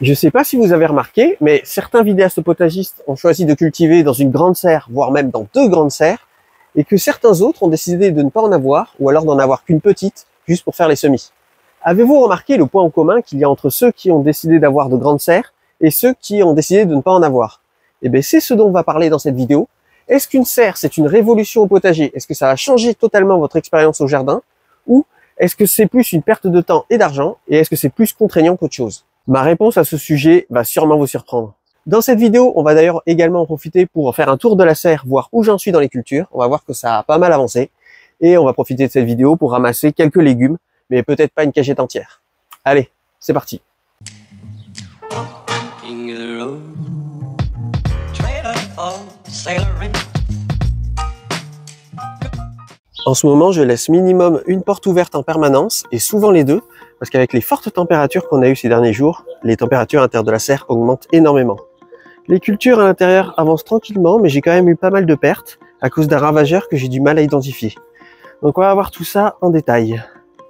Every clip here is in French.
Je ne sais pas si vous avez remarqué, mais certains vidéastes potagistes ont choisi de cultiver dans une grande serre, voire même dans 2 grandes serres, et que certains autres ont décidé de ne pas en avoir, ou alors d'en avoir qu'une petite, juste pour faire les semis. Avez-vous remarqué le point en commun qu'il y a entre ceux qui ont décidé d'avoir de grandes serres et ceux qui ont décidé de ne pas en avoir? Eh bien, c'est ce dont on va parler dans cette vidéo. Est-ce qu'une serre, c'est une révolution au potager? Est-ce que ça a changé totalement votre expérience au jardin? Ou est-ce que c'est plus une perte de temps et d'argent? Et est-ce que c'est plus contraignant qu'autre chose? Ma réponse à ce sujet va sûrement vous surprendre. Dans cette vidéo, on va d'ailleurs également en profiter pour faire un tour de la serre, voir où j'en suis dans les cultures. On va voir que ça a pas mal avancé. Et on va profiter de cette vidéo pour ramasser quelques légumes, mais peut-être pas une cagette entière. Allez, c'est parti. En ce moment, je laisse minimum une porte ouverte en permanence, et souvent les deux, parce qu'avec les fortes températures qu'on a eues ces derniers jours, les températures à l'intérieur de la serre augmentent énormément. Les cultures à l'intérieur avancent tranquillement, mais j'ai quand même eu pas mal de pertes à cause d'un ravageur que j'ai du mal à identifier. Donc on va voir tout ça en détail.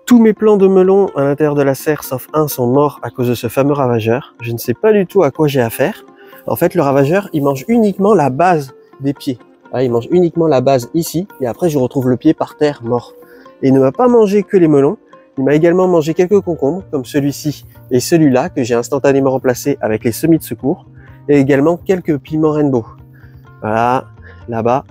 Tous mes plants de melon à l'intérieur de la serre, sauf un, sont morts à cause de ce fameux ravageur. Je ne sais pas du tout à quoi j'ai affaire. En fait, le ravageur, il mange uniquement la base des pieds. Il mange uniquement la base ici, et après je retrouve le pied par terre mort. Et il ne m'a pas mangé que les melons, il m'a également mangé quelques concombres, comme celui-ci et celui-là, que j'ai instantanément remplacé avec les semis de secours, et également quelques piments rainbow. Voilà, là-bas.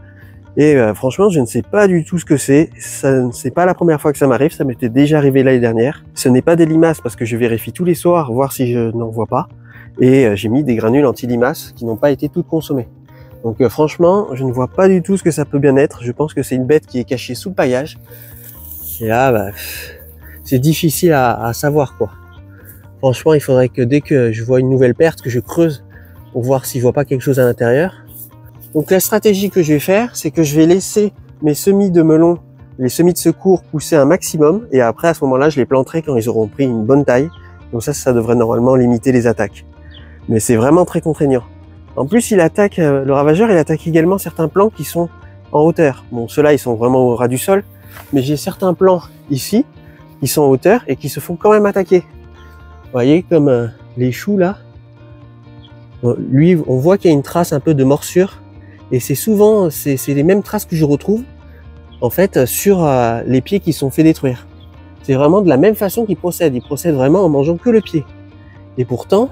Et franchement, je ne sais pas du tout ce que c'est. C'est pas la première fois que ça m'arrive, ça m'était déjà arrivé l'année dernière. Ce n'est pas des limaces, parce que je vérifie tous les soirs, voir si je n'en vois pas. Et j'ai mis des granules anti-limaces qui n'ont pas été toutes consommées. Donc franchement, je ne vois pas du tout ce que ça peut bien être. Je pense que c'est une bête qui est cachée sous le paillage. Et là, c'est difficile à savoir quoi. Franchement, il faudrait que dès que je vois une nouvelle perte, que je creuse pour voir si je vois pas quelque chose à l'intérieur. Donc la stratégie que je vais faire, c'est que je vais laisser mes semis de melon, les semis de secours pousser un maximum. Et après, à ce moment-là, je les planterai quand ils auront pris une bonne taille. Donc ça devrait normalement limiter les attaques. Mais c'est vraiment très contraignant. En plus, le ravageur, il attaque également certains plants qui sont en hauteur. Bon, ceux-là, ils sont vraiment au ras du sol, mais j'ai certains plants ici qui sont en hauteur et qui se font quand même attaquer. Vous voyez, comme les choux là. Lui, on voit qu'il y a une trace un peu de morsure, et c'est souvent, c'est les mêmes traces que je retrouve, en fait, sur les pieds qui sont fait détruire. C'est vraiment de la même façon qu'il procède. Il procède vraiment en mangeant que le pied. Et pourtant,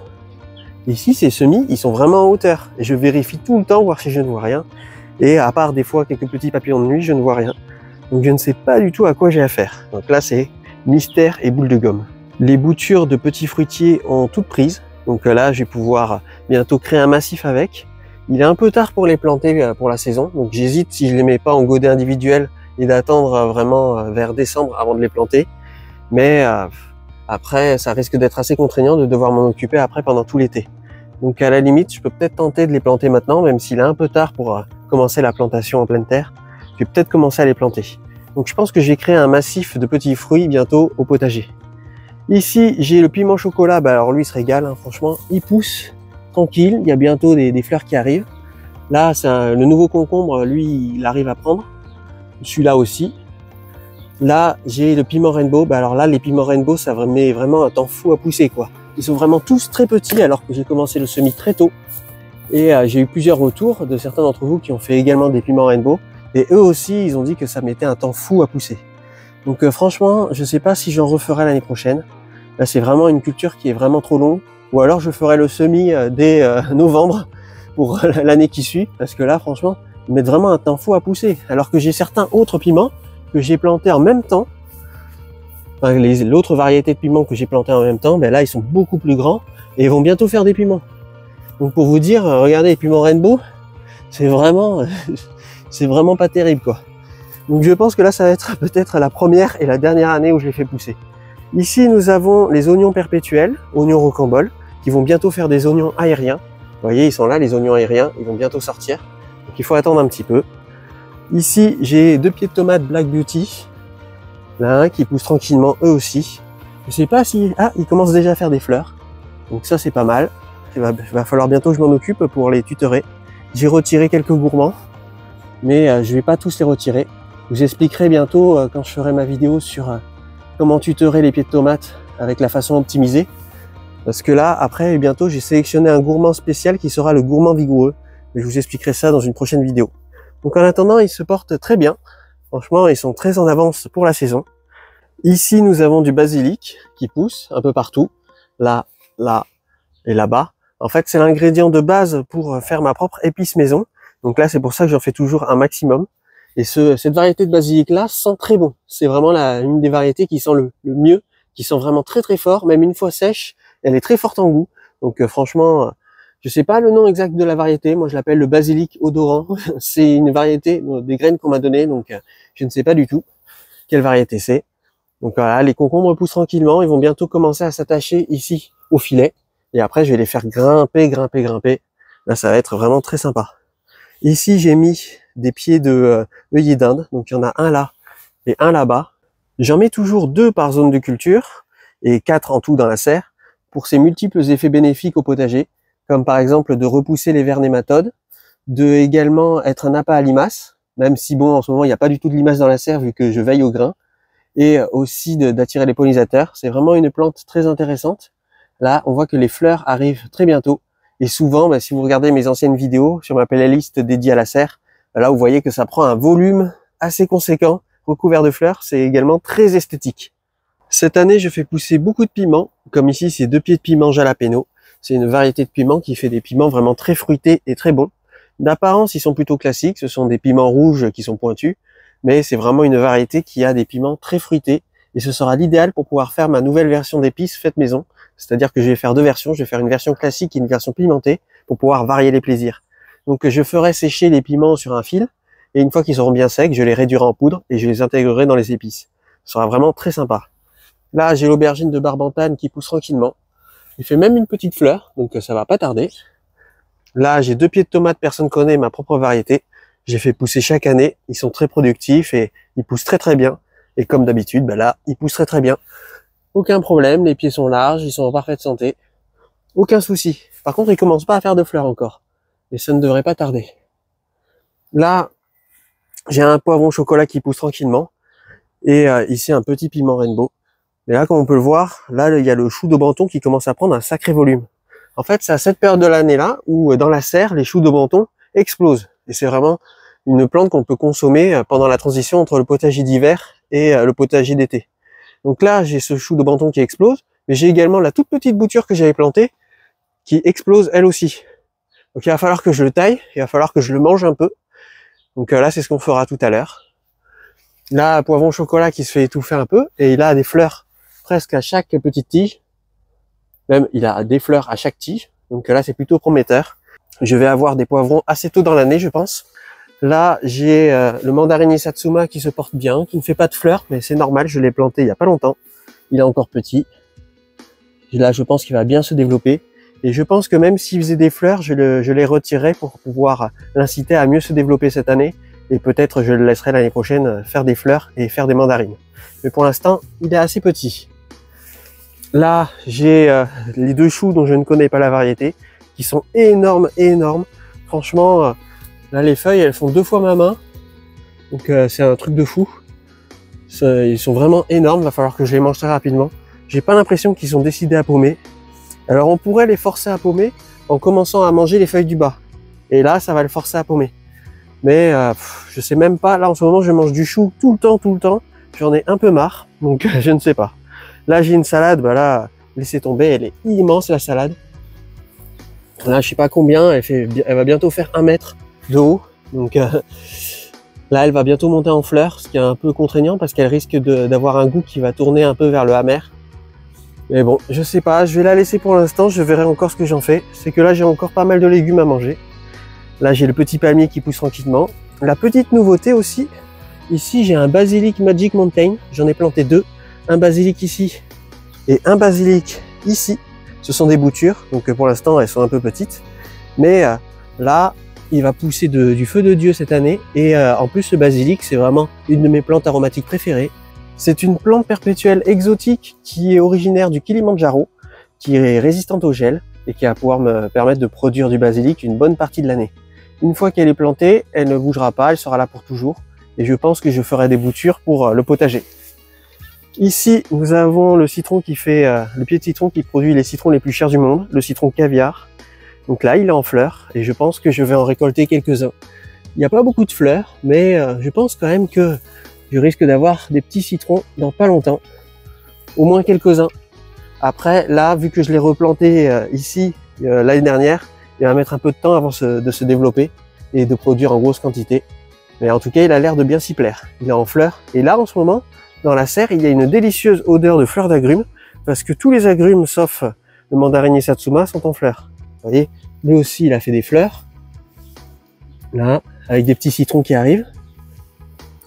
ici, ces semis, ils sont vraiment en hauteur. Et je vérifie tout le temps, voir si je ne vois rien. Et à part des fois quelques petits papillons de nuit, je ne vois rien. Donc je ne sais pas du tout à quoi j'ai affaire. Donc là, c'est mystère et boule de gomme. Les boutures de petits fruitiers ont toutes prises. Donc là, je vais pouvoir bientôt créer un massif avec. Il est un peu tard pour les planter pour la saison. Donc j'hésite si je les mets pas en godet individuel et d'attendre vraiment vers décembre avant de les planter. Mais après, ça risque d'être assez contraignant de devoir m'en occuper après pendant tout l'été. Donc à la limite, je peux peut-être tenter de les planter maintenant, même s'il est un peu tard pour commencer la plantation en pleine terre. Je vais peut-être commencer à les planter. Donc je pense que je vais créer un massif de petits fruits bientôt au potager. Ici, j'ai le piment chocolat. Alors lui, il se régale, hein, franchement. Il pousse tranquille. Il y a bientôt des fleurs qui arrivent. Là, c'est le nouveau concombre. Lui, il arrive à prendre. Celui-là aussi. Là, j'ai le piment rainbow. Alors là, les piments rainbow, ça met vraiment un temps fou à pousser, quoi. Ils sont vraiment tous très petits, alors que j'ai commencé le semis très tôt. Et j'ai eu plusieurs retours de certains d'entre vous qui ont fait également des piments rainbow. Et eux aussi, ils ont dit que ça mettait un temps fou à pousser. Donc franchement, je sais pas si j'en referai l'année prochaine. Là, c'est vraiment une culture qui est vraiment trop longue. Ou alors, je ferai le semis dès novembre pour l'année qui suit. Parce que là, franchement, ils mettent vraiment un temps fou à pousser. Alors que j'ai certains autres piments que j'ai plantés en même temps. Enfin, l'autre variété de piments que j'ai plantés en même temps, ben là, ils sont beaucoup plus grands et ils vont bientôt faire des piments. Donc pour vous dire, regardez les piments rainbow, c'est vraiment pas terrible, quoi. Donc je pense que là, ça va être peut-être la première et la dernière année où je les fais pousser. Ici, nous avons les oignons perpétuels, oignons rocambole, qui vont bientôt faire des oignons aériens. Vous voyez, ils sont là, les oignons aériens, ils vont bientôt sortir. Donc il faut attendre un petit peu. Ici, j'ai 2 pieds de tomates Black Beauty. Là, qui poussent tranquillement, eux aussi. Je sais pas si... Ah, ils commencent déjà à faire des fleurs. Donc ça, c'est pas mal. Il va falloir bientôt que je m'en occupe pour les tutorer. J'ai retiré quelques gourmands, mais je vais pas tous les retirer. Je vous expliquerai bientôt quand je ferai ma vidéo sur comment tutorer les pieds de tomates avec la façon optimisée. Parce que là, après, bientôt, j'ai sélectionné un gourmand spécial qui sera le gourmand vigoureux. Et je vous expliquerai ça dans une prochaine vidéo. Donc en attendant, ils se portent très bien. Franchement, ils sont très en avance pour la saison. Ici, nous avons du basilic qui pousse un peu partout. Là, là et là-bas. En fait, c'est l'ingrédient de base pour faire ma propre épice maison. Donc là, c'est pour ça que j'en fais toujours un maximum. Et cette variété de basilic-là sent très bon. C'est vraiment une des variétés qui sent le mieux, qui sent vraiment très très fort. Même une fois sèche, elle est très forte en goût. Donc franchement, je sais pas le nom exact de la variété. Moi, je l'appelle le basilic odorant. C'est une variété des graines qu'on m'a données. Donc je ne sais pas du tout quelle variété c'est. Donc voilà, les concombres poussent tranquillement. Ils vont bientôt commencer à s'attacher ici au filet. Et après, je vais les faire grimper. Là, ça va être vraiment très sympa. Ici, j'ai mis des pieds de œillet d'Inde. Donc, il y en a un là et un là-bas. J'en mets toujours 2 par zone de culture et 4 en tout dans la serre pour ces multiples effets bénéfiques au potager, comme par exemple de repousser les vers nématodes, de également être un appât à limaces, même si bon, en ce moment, il n'y a pas du tout de limaces dans la serre vu que je veille au grain, et aussi d'attirer les pollinisateurs. C'est vraiment une plante très intéressante. Là, on voit que les fleurs arrivent très bientôt. Et souvent, si vous regardez mes anciennes vidéos sur ma playlist dédiée à la serre, là, vous voyez que ça prend un volume assez conséquent, recouvert de fleurs. C'est également très esthétique. Cette année, je fais pousser beaucoup de piments. Comme ici, c'est 2 pieds de piment jalapeno. C'est une variété de piment qui fait des piments vraiment très fruités et très bons. D'apparence, ils sont plutôt classiques. Ce sont des piments rouges qui sont pointus. Mais c'est vraiment une variété qui a des piments très fruités. Et ce sera l'idéal pour pouvoir faire ma nouvelle version d'épices faite maison. C'est-à-dire que je vais faire 2 versions. Je vais faire une version classique et une version pimentée pour pouvoir varier les plaisirs. Donc je ferai sécher les piments sur un fil. Et une fois qu'ils seront bien secs, je les réduirai en poudre et je les intégrerai dans les épices. Ce sera vraiment très sympa. Là, j'ai l'aubergine de Barbantane qui pousse tranquillement. Il fait même une petite fleur, donc ça va pas tarder. Là, j'ai 2 pieds de tomates, personne connaît ma propre variété. J'ai fait pousser chaque année. Ils sont très productifs et ils poussent très très bien. Et comme d'habitude, là, ils poussent très très bien. Aucun problème, les pieds sont larges, ils sont en parfaite santé. Aucun souci. Par contre, ils commencent pas à faire de fleurs encore. Et ça ne devrait pas tarder. Là, j'ai un poivron chocolat qui pousse tranquillement. Et ici, un petit piment rainbow. Mais là, comme on peut le voir, là, il y a le chou d'Aubenton qui commence à prendre un sacré volume. En fait, c'est à cette période de l'année-là où, dans la serre, les choux d'Aubenton explosent. Et c'est vraiment une plante qu'on peut consommer pendant la transition entre le potager d'hiver et le potager d'été. Donc là, j'ai ce chou d'Aubenton qui explose, mais j'ai également la toute petite bouture que j'avais plantée qui explose elle aussi. Donc il va falloir que je le taille, il va falloir que je le mange un peu. Donc là, c'est ce qu'on fera tout à l'heure. Là, poivron chocolat qui se fait étouffer un peu, et il a des fleurs presque à chaque petite tige. Même, il a des fleurs à chaque tige. Donc là, c'est plutôt prometteur. Je vais avoir des poivrons assez tôt dans l'année, je pense. Là, j'ai le mandarinier Satsuma qui se porte bien, qui ne fait pas de fleurs, mais c'est normal, je l'ai planté il y a pas longtemps. Il est encore petit. Et là, je pense qu'il va bien se développer. Et je pense que même s'il faisait des fleurs, je les retirerai pour pouvoir l'inciter à mieux se développer cette année. Et peut-être je le laisserai l'année prochaine faire des fleurs et faire des mandarines. Mais pour l'instant, il est assez petit. Là, j'ai les 2 choux dont je ne connais pas la variété, qui sont énormes. Franchement, là, les feuilles, elles font 2 fois ma main. Donc, c'est un truc de fou. Ils sont vraiment énormes. Il va falloir que je les mange très rapidement. J'ai pas l'impression qu'ils sont décidés à paumer. Alors, on pourrait les forcer à paumer en commençant à manger les feuilles du bas. Et là, ça va le forcer à paumer. Mais je sais même pas. Là, en ce moment, je mange du chou tout le temps. J'en ai un peu marre. Donc, je ne sais pas. Là, j'ai une salade. Là, laissez tomber. Elle est immense, la salade. Là, je sais pas combien. Elle va bientôt faire 1 mètre de haut. Donc là, elle va bientôt monter en fleurs, ce qui est un peu contraignant parce qu'elle risque d'avoir un goût qui va tourner un peu vers le amer. Mais bon, je sais pas. Je vais la laisser pour l'instant. Je verrai encore ce que j'en fais. C'est que là, j'ai encore pas mal de légumes à manger. Là, j'ai le petit palmier qui pousse tranquillement. La petite nouveauté aussi, ici, j'ai un basilic Magic Mountain. J'en ai planté 2. Un basilic ici et un basilic ici. Ce sont des boutures, donc pour l'instant, elles sont un peu petites. Mais là, il va pousser du feu de Dieu cette année. Et en plus, ce basilic, c'est vraiment une de mes plantes aromatiques préférées. C'est une plante perpétuelle exotique qui est originaire du Kilimandjaro, qui est résistante au gel et qui va pouvoir me permettre de produire du basilic une bonne partie de l'année. Une fois qu'elle est plantée, elle ne bougera pas, elle sera là pour toujours. Et je pense que je ferai des boutures pour le potager. Ici, nous avons le citron qui fait, le pied de citron qui produit les citrons les plus chers du monde, le citron caviar. Donc là, il est en fleurs et je pense que je vais en récolter quelques-uns. Il n'y a pas beaucoup de fleurs, mais je pense quand même que je risque d'avoir des petits citrons dans pas longtemps. Au moins quelques-uns. Après, là, vu que je l'ai replanté ici l'année dernière, il va mettre un peu de temps avant de se développer et de produire en grosse quantité. Mais en tout cas, il a l'air de bien s'y plaire. Il est en fleurs. Et là, en ce moment, dans la serre, il y a une délicieuse odeur de fleurs d'agrumes parce que tous les agrumes, sauf le mandarinier Satsuma, sont en fleurs. Vous voyez, lui aussi, il a fait des fleurs. Là, avec des petits citrons qui arrivent.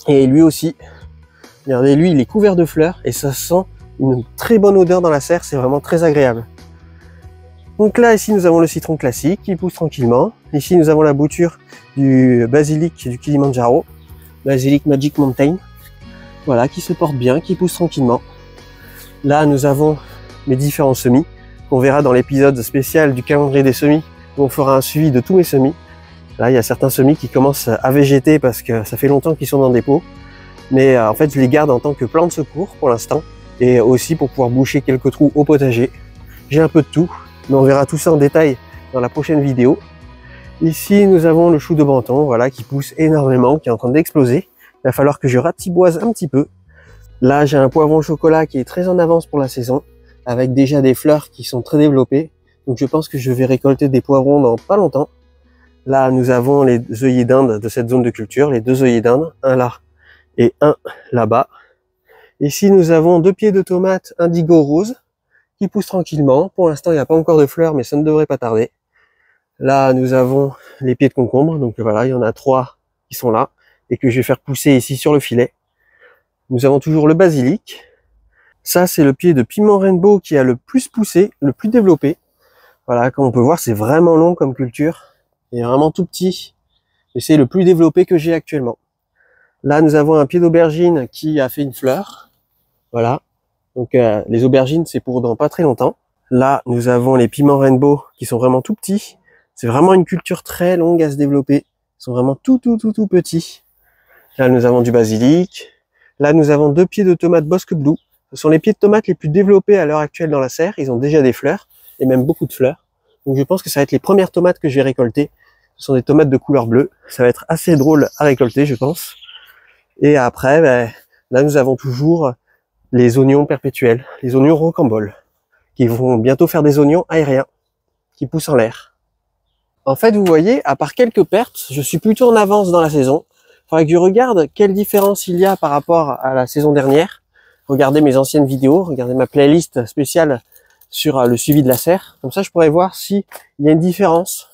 Et lui aussi, regardez, lui, il est couvert de fleurs et ça sent une très bonne odeur dans la serre, c'est vraiment très agréable. Donc là, ici, nous avons le citron classique qui pousse tranquillement. Ici, nous avons la bouture du basilic du Kilimanjaro, Basilic Magic Mountain. Voilà, qui se porte bien, qui pousse tranquillement. Là, nous avons mes différents semis qu'on verra dans l'épisode spécial du calendrier des semis où on fera un suivi de tous mes semis. Là, il y a certains semis qui commencent à végéter parce que ça fait longtemps qu'ils sont dans des pots. Mais en fait, je les garde en tant que plan de secours pour l'instant et aussi pour pouvoir boucher quelques trous au potager. J'ai un peu de tout, mais on verra tout ça en détail dans la prochaine vidéo. Ici, nous avons le chou de Banton, voilà, qui pousse énormément, qui est en train d'exploser. Il va falloir que je ratiboise un petit peu. Là, j'ai un poivron au chocolat qui est très en avance pour la saison, avec déjà des fleurs qui sont très développées. Donc, je pense que je vais récolter des poivrons dans pas longtemps. Là, nous avons les œillets d'Inde de cette zone de culture, les deux œillets d'Inde, un là et un là-bas. Ici, nous avons 2 pieds de tomates indigo rose qui poussent tranquillement. Pour l'instant, il n'y a pas encore de fleurs, mais ça ne devrait pas tarder. Là, nous avons les pieds de concombre. Donc voilà, il y en a 3 qui sont là et que je vais faire pousser ici sur le filet. Nous avons toujours le basilic. Ça, c'est le pied de piment rainbow qui a le plus poussé, le plus développé. Voilà, comme on peut voir, c'est vraiment long comme culture. Il est vraiment tout petit. Et c'est le plus développé que j'ai actuellement. Là, nous avons un pied d'aubergine qui a fait une fleur. Voilà. Donc, les aubergines, c'est pour dans pas très longtemps. Là, nous avons les piments rainbow qui sont vraiment tout petits. C'est vraiment une culture très longue à se développer. Ils sont vraiment tout petits. Là, nous avons du basilic. Là, nous avons 2 pieds de tomates Bosque Blue. Ce sont les pieds de tomates les plus développés à l'heure actuelle dans la serre. Ils ont déjà des fleurs et même beaucoup de fleurs. Donc, je pense que ça va être les premières tomates que je vais récolter. Ce sont des tomates de couleur bleue. Ça va être assez drôle à récolter, je pense. Et après, là, nous avons toujours les oignons perpétuels, les oignons rocambole, qui vont bientôt faire des oignons aériens, qui poussent en l'air. En fait, vous voyez, à part quelques pertes, je suis plutôt en avance dans la saison. Il faudrait que je regarde quelle différence il y a par rapport à la saison dernière. Regardez mes anciennes vidéos, regardez ma playlist spéciale sur le suivi de la serre. Comme ça, je pourrais voir s'il y a une différence.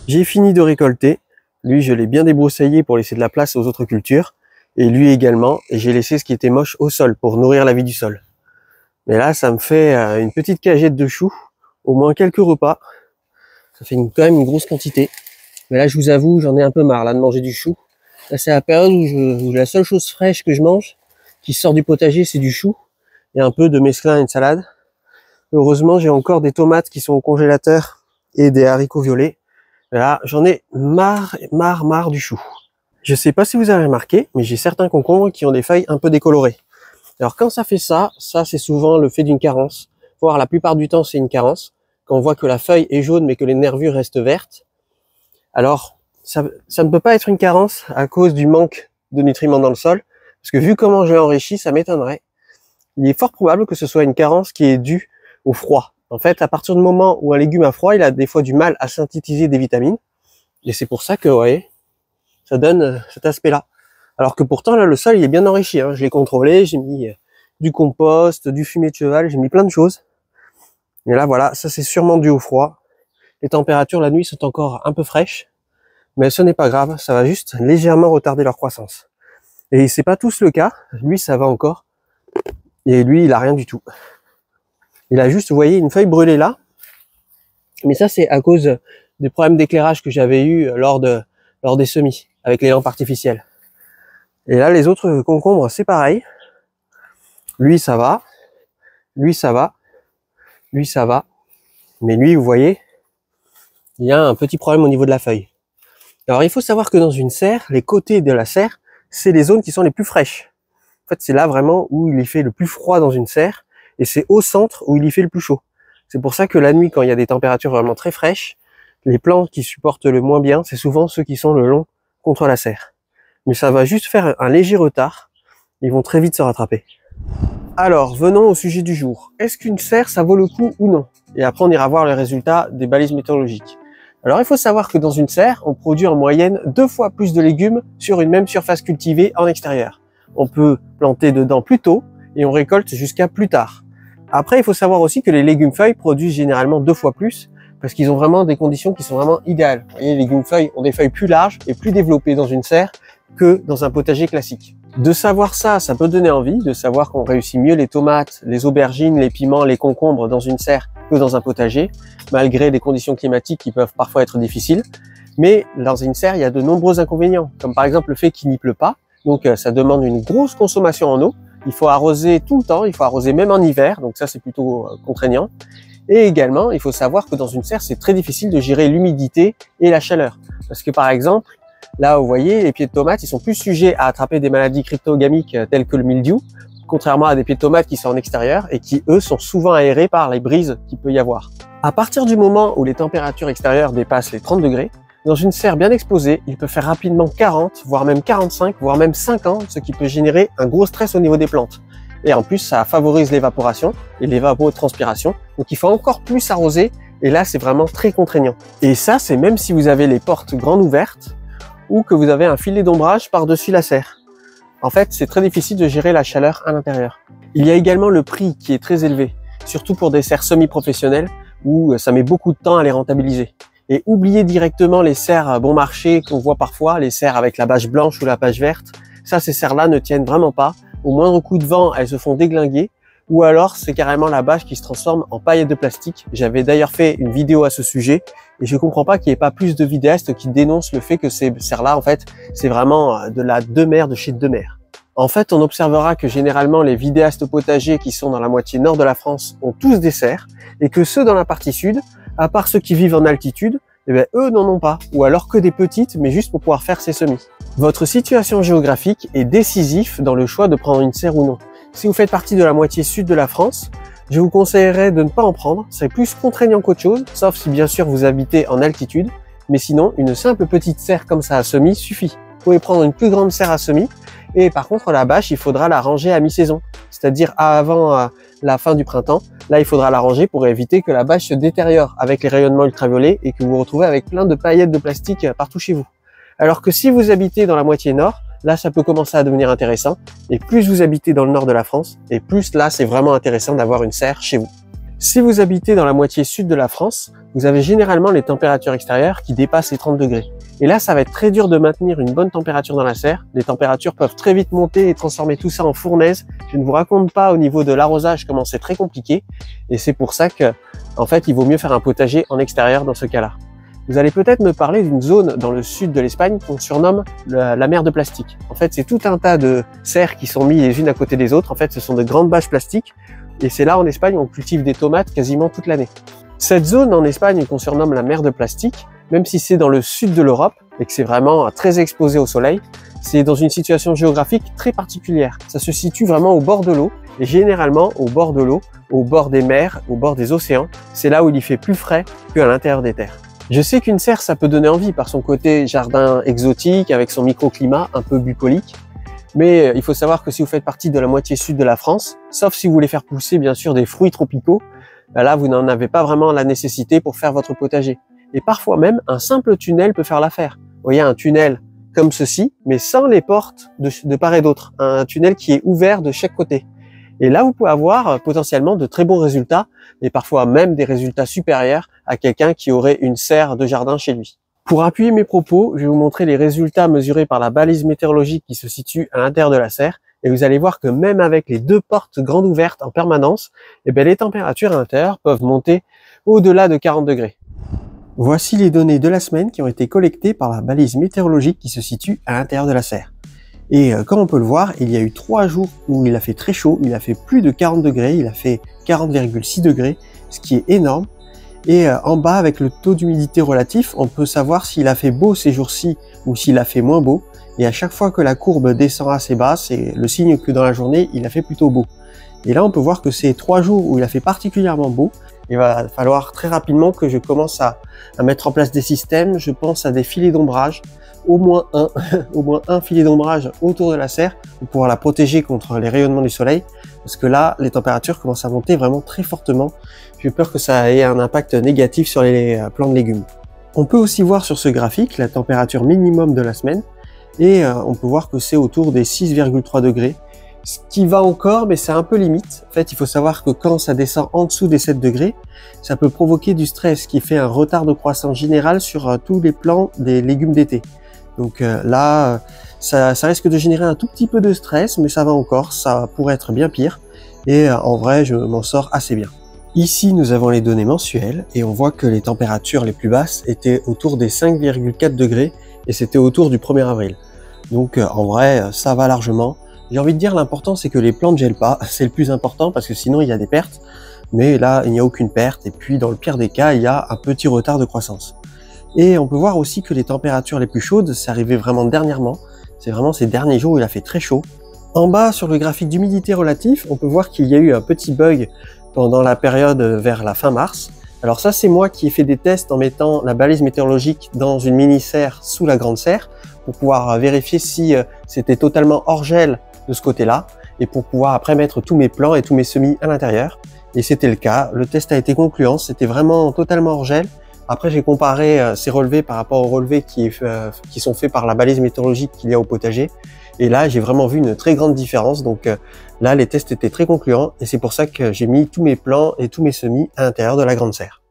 J'ai fini de récolter. Lui, je l'ai bien débroussaillé pour laisser de la place aux autres cultures. Et lui également. Et j'ai laissé ce qui était moche au sol pour nourrir la vie du sol. Mais là, ça me fait une petite cagette de choux. Au moins quelques repas. Ça fait quand même une grosse quantité. Mais là, je vous avoue, j'en ai un peu marre là de manger du chou. Là, c'est la période où la seule chose fraîche que je mange, qui sort du potager, c'est du chou. Et un peu de mesclun et de salade. Heureusement, j'ai encore des tomates qui sont au congélateur et des haricots violets. Là, j'en ai marre du chou. Je sais pas si vous avez remarqué, mais j'ai certains concombres qui ont des feuilles un peu décolorées. Alors quand ça fait ça c'est souvent le fait d'une carence. Voire la plupart du temps, c'est une carence. Quand on voit que la feuille est jaune mais que les nervures restent vertes, alors ça ne peut pas être une carence à cause du manque de nutriments dans le sol. Parce que vu comment je l'ai enrichi, ça m'étonnerait. Il est fort probable que ce soit une carence qui est due au froid. En fait, à partir du moment où un légume a froid, il a des fois du mal à synthétiser des vitamines. Et c'est pour ça que, vous voyez, ça donne cet aspect-là. Alors que pourtant, là, le sol, il est bien enrichi. Hein. Je l'ai contrôlé, j'ai mis du compost, du fumier de cheval, j'ai mis plein de choses. Et là, voilà, ça c'est sûrement dû au froid. Les températures la nuit sont encore un peu fraîches. Mais ce n'est pas grave, ça va juste légèrement retarder leur croissance. Et c'est pas tous le cas. Lui, ça va encore. Et lui, il a rien du tout. Il a juste, vous voyez, une feuille brûlée là. Mais ça, c'est à cause des problèmes d'éclairage que j'avais eu lors des semis, avec les lampes artificielles. Et là, les autres concombres, c'est pareil. Lui, ça va. Lui, ça va. Lui, ça va. Mais lui, vous voyez, il y a un petit problème au niveau de la feuille. Alors, il faut savoir que dans une serre, les côtés de la serre, c'est les zones qui sont les plus fraîches. En fait, c'est là vraiment où il y fait le plus froid dans une serre, et c'est au centre où il y fait le plus chaud. C'est pour ça que la nuit, quand il y a des températures vraiment très fraîches, les plantes qui supportent le moins bien, c'est souvent ceux qui sont le long contre la serre. Mais ça va juste faire un léger retard, ils vont très vite se rattraper. Alors, venons au sujet du jour. Est-ce qu'une serre, ça vaut le coup ou non? Et après, on ira voir les résultats des balises météorologiques. Alors, il faut savoir que dans une serre, on produit en moyenne 2 fois plus de légumes sur une même surface cultivée en extérieur. On peut planter dedans plus tôt et on récolte jusqu'à plus tard. Après, il faut savoir aussi que les légumes feuilles produisent généralement 2 fois plus parce qu'ils ont vraiment des conditions qui sont vraiment idéales. Vous voyez, les légumes feuilles ont des feuilles plus larges et plus développées dans une serre que dans un potager classique. De savoir ça, ça peut donner envie, de savoir qu'on réussit mieux les tomates, les aubergines, les piments, les concombres dans une serre que dans un potager, malgré des conditions climatiques qui peuvent parfois être difficiles. Mais dans une serre, il y a de nombreux inconvénients, comme par exemple le fait qu'il n'y pleut pas, donc ça demande une grosse consommation en eau. Il faut arroser tout le temps, il faut arroser même en hiver, donc ça c'est plutôt contraignant. Et également, il faut savoir que dans une serre, c'est très difficile de gérer l'humidité et la chaleur. Parce que par exemple, là, vous voyez, les pieds de tomates, ils sont plus sujets à attraper des maladies cryptogamiques telles que le mildiou, contrairement à des pieds de tomates qui sont en extérieur et qui, eux, sont souvent aérés par les brises qu'il peut y avoir. À partir du moment où les températures extérieures dépassent les 30 degrés, dans une serre bien exposée, il peut faire rapidement 40, voire même 45, voire même 50, ce qui peut générer un gros stress au niveau des plantes. Et en plus, ça favorise l'évaporation et l'évapotranspiration, donc il faut encore plus arroser, et là, c'est vraiment très contraignant. Et ça, c'est même si vous avez les portes grandes ouvertes, ou que vous avez un filet d'ombrage par-dessus la serre. En fait, c'est très difficile de gérer la chaleur à l'intérieur. Il y a également le prix qui est très élevé, surtout pour des serres semi-professionnelles où ça met beaucoup de temps à les rentabiliser. Et oubliez directement les serres bon marché qu'on voit parfois, les serres avec la bâche blanche ou la bâche verte. Ça, ces serres-là ne tiennent vraiment pas. Au moindre coup de vent, elles se font déglinguer. Ou alors, c'est carrément la bâche qui se transforme en paillettes de plastique. J'avais d'ailleurs fait une vidéo à ce sujet et je comprends pas qu'il n'y ait pas plus de vidéastes qui dénoncent le fait que ces serres-là, en fait, c'est vraiment de la de chez Demer. En fait, on observera que généralement, les vidéastes potagers qui sont dans la moitié nord de la France ont tous des serres et que ceux dans la partie sud, à part ceux qui vivent en altitude, eh bien, eux n'en ont pas, ou alors que des petites, mais juste pour pouvoir faire ses semis. Votre situation géographique est décisif dans le choix de prendre une serre ou non. Si vous faites partie de la moitié sud de la France, je vous conseillerais de ne pas en prendre, c'est plus contraignant qu'autre chose, sauf si bien sûr vous habitez en altitude, mais sinon une simple petite serre comme ça à semis suffit. Vous pouvez prendre une plus grande serre à semis, et par contre la bâche, il faudra la ranger à mi-saison, c'est-à-dire avant la fin du printemps. Là, il faudra la ranger pour éviter que la bâche se détériore avec les rayonnements ultraviolets et que vous vous retrouvez avec plein de paillettes de plastique partout chez vous. Alors que si vous habitez dans la moitié nord, là, ça peut commencer à devenir intéressant. Et plus vous habitez dans le nord de la France, et plus là, c'est vraiment intéressant d'avoir une serre chez vous. Si vous habitez dans la moitié sud de la France, vous avez généralement les températures extérieures qui dépassent les 30 degrés. Et là, ça va être très dur de maintenir une bonne température dans la serre. Les températures peuvent très vite monter et transformer tout ça en fournaise. Je ne vous raconte pas au niveau de l'arrosage comment c'est très compliqué. Et c'est pour ça que, en fait, il vaut mieux faire un potager en extérieur dans ce cas-là. Vous allez peut-être me parler d'une zone dans le sud de l'Espagne qu'on surnomme la mer de plastique. En fait, c'est tout un tas de serres qui sont mises les unes à côté des autres. En fait, ce sont de grandes bâches plastiques. Et c'est là, en Espagne, où on cultive des tomates quasiment toute l'année. Cette zone en Espagne qu'on surnomme la mer de plastique, même si c'est dans le sud de l'Europe et que c'est vraiment très exposé au soleil, c'est dans une situation géographique très particulière. Ça se situe vraiment au bord de l'eau et généralement au bord de l'eau, au bord des mers, au bord des océans. C'est là où il y fait plus frais qu'à l'intérieur des terres. Je sais qu'une serre, ça peut donner envie par son côté jardin exotique avec son microclimat un peu bucolique. Mais il faut savoir que si vous faites partie de la moitié sud de la France, sauf si vous voulez faire pousser bien sûr des fruits tropicaux, là vous n'en avez pas vraiment la nécessité pour faire votre potager. Et parfois même, un simple tunnel peut faire l'affaire. Vous voyez, un tunnel comme ceci, mais sans les portes de part et d'autre. Un tunnel qui est ouvert de chaque côté. Et là, vous pouvez avoir potentiellement de très bons résultats, et parfois même des résultats supérieurs à quelqu'un qui aurait une serre de jardin chez lui. Pour appuyer mes propos, je vais vous montrer les résultats mesurés par la balise météorologique qui se situe à l'intérieur de la serre. Et vous allez voir que même avec les deux portes grandes ouvertes en permanence, eh bien, les températures à l'intérieur peuvent monter au-delà de 40 degrés. Voici les données de la semaine qui ont été collectées par la balise météorologique qui se situe à l'intérieur de la serre. Et comme on peut le voir, il y a eu 3 jours où il a fait très chaud, il a fait plus de 40 degrés, il a fait 40,6 degrés, ce qui est énorme. Et en bas, avec le taux d'humidité relatif, on peut savoir s'il a fait beau ces jours-ci ou s'il a fait moins beau. Et à chaque fois que la courbe descend assez bas, c'est le signe que dans la journée, il a fait plutôt beau. Et là, on peut voir que c'est 3 jours où il a fait particulièrement beau. Il va falloir très rapidement que je commence à mettre en place des systèmes. Je pense à des filets d'ombrage, au moins un filet d'ombrage autour de la serre pour pouvoir la protéger contre les rayonnements du soleil. Parce que là, les températures commencent à monter vraiment très fortement. J'ai peur que ça ait un impact négatif sur les plants de légumes. On peut aussi voir sur ce graphique la température minimum de la semaine. Et on peut voir que c'est autour des 6,3 degrés. Ce qui va encore, mais c'est un peu limite. En fait, il faut savoir que quand ça descend en dessous des 7 degrés, ça peut provoquer du stress qui fait un retard de croissance général sur tous les plants des légumes d'été. Donc là, ça risque de générer un tout petit peu de stress, mais ça va encore, ça pourrait être bien pire. Et en vrai, je m'en sors assez bien. Ici, nous avons les données mensuelles et on voit que les températures les plus basses étaient autour des 5,4 degrés et c'était autour du 1er avril. Donc en vrai, ça va largement. J'ai envie de dire, l'important c'est que les plantes ne gèlent pas, c'est le plus important parce que sinon il y a des pertes. Mais là, il n'y a aucune perte et puis dans le pire des cas, il y a un petit retard de croissance. Et on peut voir aussi que les températures les plus chaudes, c'est arrivé vraiment dernièrement. C'est vraiment ces derniers jours où il a fait très chaud. En bas, sur le graphique d'humidité relatif, on peut voir qu'il y a eu un petit bug pendant la période vers la fin mars. Alors ça, c'est moi qui ai fait des tests en mettant la balise météorologique dans une mini serre sous la grande serre pour pouvoir vérifier si c'était totalement hors gel de ce côté-là et pour pouvoir après mettre tous mes plants et tous mes semis à l'intérieur. Et c'était le cas, le test a été concluant, c'était vraiment totalement hors gel. Après j'ai comparé ces relevés par rapport aux relevés qui sont faits par la balise météorologique qu'il y a au potager. Et là j'ai vraiment vu une très grande différence, donc là les tests étaient très concluants et c'est pour ça que j'ai mis tous mes plants et tous mes semis à l'intérieur de la grande serre.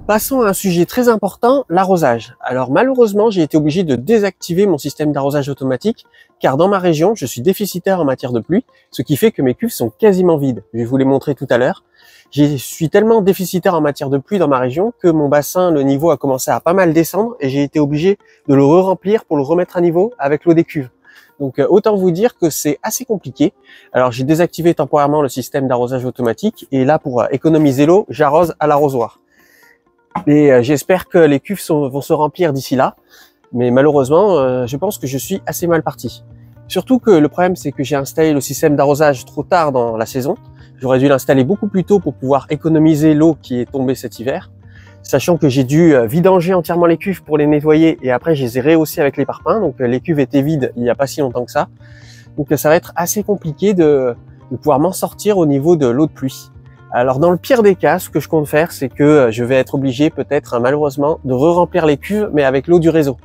Passons à un sujet très important, l'arrosage. Alors malheureusement, j'ai été obligé de désactiver mon système d'arrosage automatique car dans ma région, je suis déficitaire en matière de pluie, ce qui fait que mes cuves sont quasiment vides. Je vais vous les montrer tout à l'heure. Je suis tellement déficitaire en matière de pluie dans ma région que mon bassin, le niveau a commencé à pas mal descendre et j'ai été obligé de le re-remplir pour le remettre à niveau avec l'eau des cuves. Donc autant vous dire que c'est assez compliqué. Alors j'ai désactivé temporairement le système d'arrosage automatique et là pour économiser l'eau, j'arrose à l'arrosoir. Et j'espère que les cuves vont se remplir d'ici là. Mais malheureusement, je pense que je suis assez mal parti. Surtout que le problème, c'est que j'ai installé le système d'arrosage trop tard dans la saison. J'aurais dû l'installer beaucoup plus tôt pour pouvoir économiser l'eau qui est tombée cet hiver. Sachant que j'ai dû vidanger entièrement les cuves pour les nettoyer et après je les ai rehaussées avec les parpaings. Donc les cuves étaient vides il n'y a pas si longtemps que ça. Donc ça va être assez compliqué de pouvoir m'en sortir au niveau de l'eau de pluie. Alors dans le pire des cas, ce que je compte faire, c'est que je vais être obligé peut-être malheureusement de re-remplir les cuves mais avec l'eau du réseau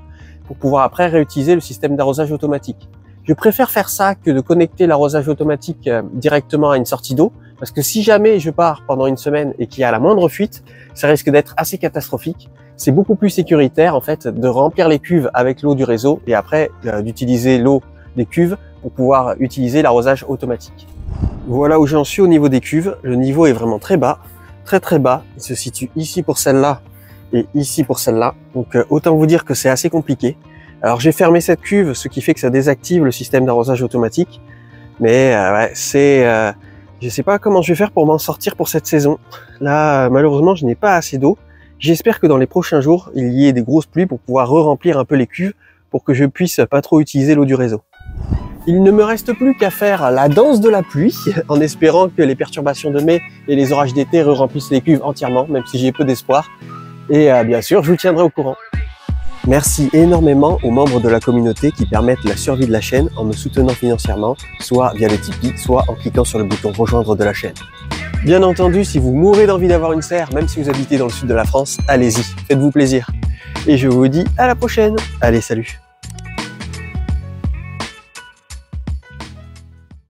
pour pouvoir après réutiliser le système d'arrosage automatique. Je préfère faire ça que de connecter l'arrosage automatique directement à une sortie d'eau parce que si jamais je pars pendant une semaine et qu'il y a la moindre fuite, ça risque d'être assez catastrophique. C'est beaucoup plus sécuritaire en fait de remplir les cuves avec l'eau du réseau et après d'utiliser l'eau des cuves pour pouvoir utiliser l'arrosage automatique. Voilà où j'en suis au niveau des cuves. Le niveau est vraiment très bas, très bas. Il se situe ici pour celle-là et ici pour celle-là. Donc autant vous dire que c'est assez compliqué. Alors j'ai fermé cette cuve, ce qui fait que ça désactive le système d'arrosage automatique. Mais ouais, je sais pas comment je vais faire pour m'en sortir pour cette saison. Là, malheureusement, je n'ai pas assez d'eau. J'espère que dans les prochains jours, il y ait des grosses pluies pour pouvoir re-remplir un peu les cuves pour que je puisse pas trop utiliser l'eau du réseau. Il ne me reste plus qu'à faire la danse de la pluie en espérant que les perturbations de mai et les orages d'été re-remplissent les cuves entièrement, même si j'ai peu d'espoir. Et bien sûr, je vous tiendrai au courant. Merci énormément aux membres de la communauté qui permettent la survie de la chaîne en me soutenant financièrement, soit via le Tipeee, soit en cliquant sur le bouton rejoindre de la chaîne. Bien entendu, si vous mourrez d'envie d'avoir une serre, même si vous habitez dans le sud de la France, allez-y, faites-vous plaisir. Et je vous dis à la prochaine. Allez, salut!